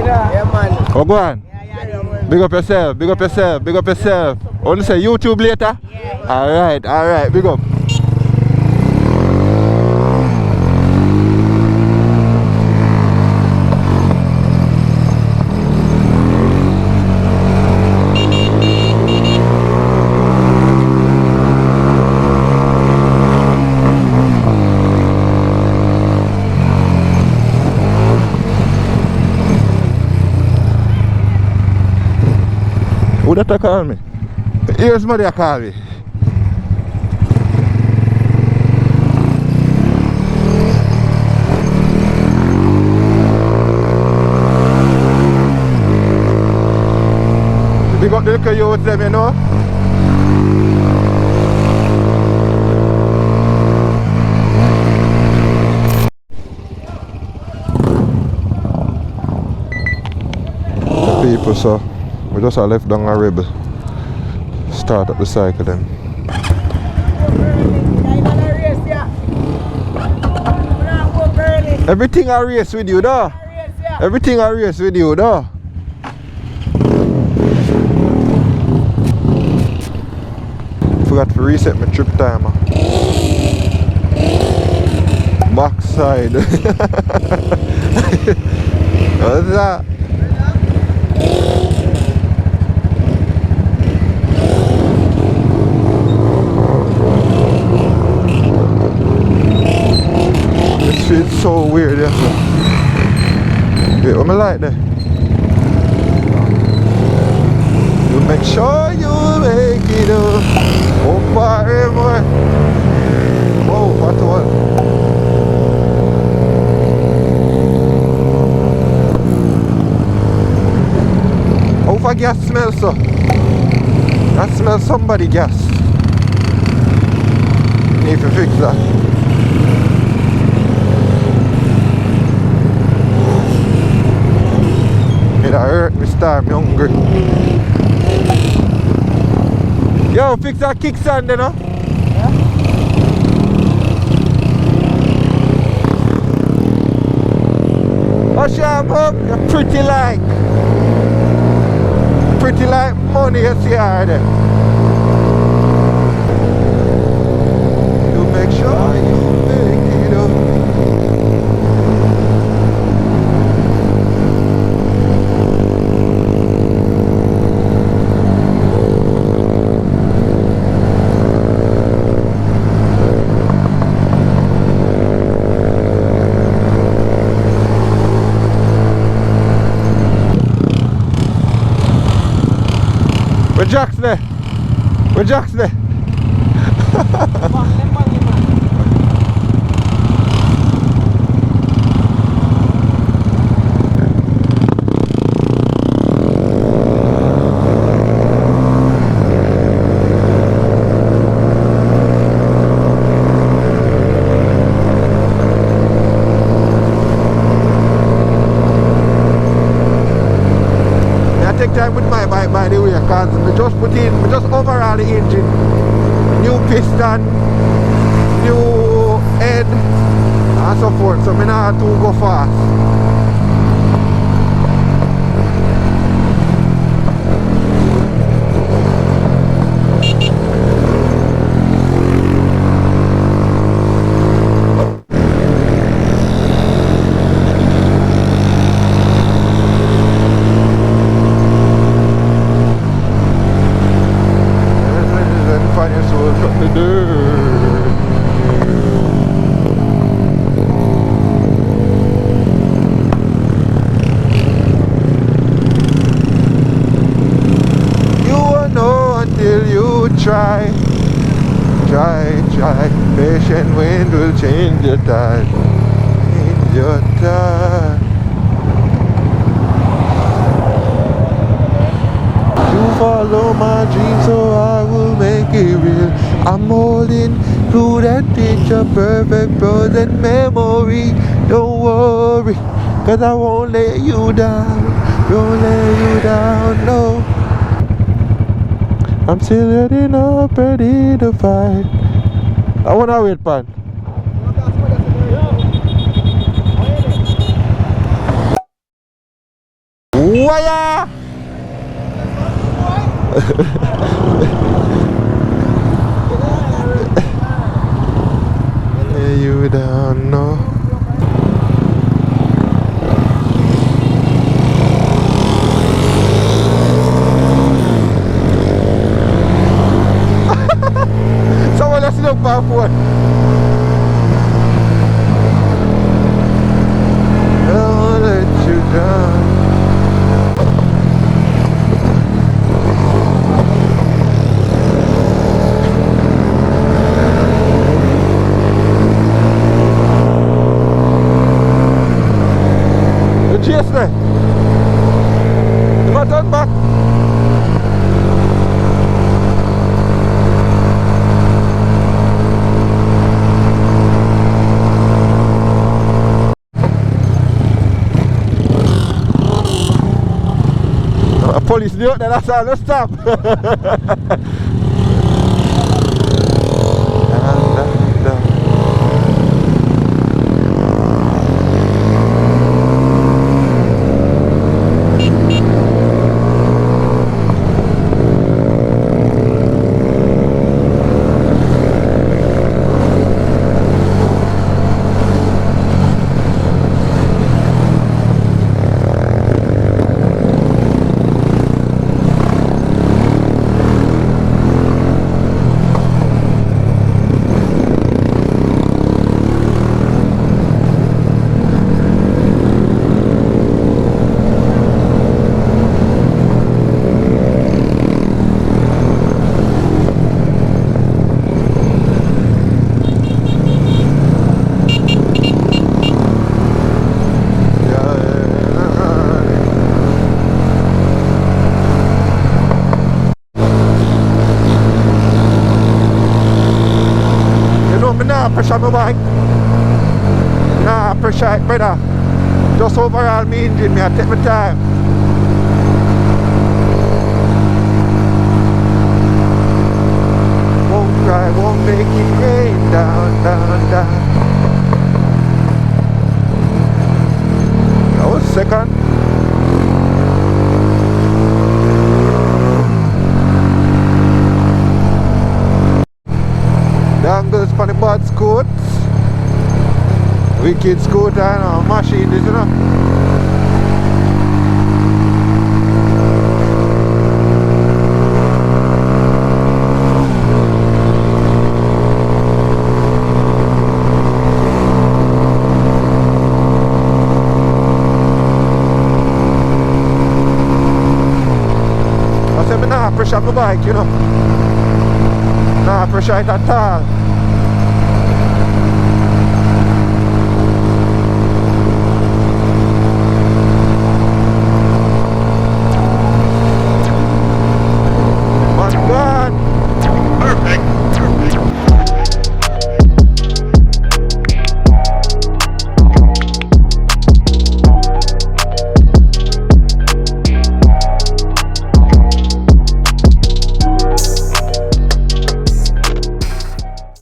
Yeah, man. Oh, go on. Yeah, Big up yourself, big up yourself, big up yourself. Want to say YouTube later? yeah. Alright, big up. Who that call me? Here's somebody that call me. Big up the little youth them, you know? The people, so we just left down a rebel. Start up the cycle then. Everything I race with you though. Everything I race with you though. Forgot to reset my trip timer. Backside. What's that? It's so weird, yeah. Wait, what am I like there? You make sure you make it up. Oh, fire, boy. Whoa, what the what? How far gas smells so? That smells somebody gas. Need to fix that. It hurt me, start me hungry. Yo, fix that kickstand, you know? Yeah. Oh, shut up, you're pretty like money, you see her there. You make sure you make it up. Where Jack's there? Where Jack's there? Take time with my bike by the way, because we just overhaul the engine, new piston, new head and so forth, so I don't have to go fast. Try. Patient wind will change your tide. Change your tide. You follow my dream, so I will make it real. I'm holding through that picture perfect frozen memory. Don't worry, cause I won't let you down. Won't let you down, no. I'm still getting up, ready to fight. I wanna wait, pan. Wire! You don't know. Someone let's look back for it. Don't let you down. Chase me. If I turn back. Police knew it, then that's all, let's stop. Pressure my bike. Nah, pressure it, brother. Just overall me engine, me I take my time. Won't cry, won't make it rain down, down, down. That was second. Angles for the bad scoots. Wicked scooter and machine this, you know. I said, I nah pressure my bike, you know. Nah pressure it at all.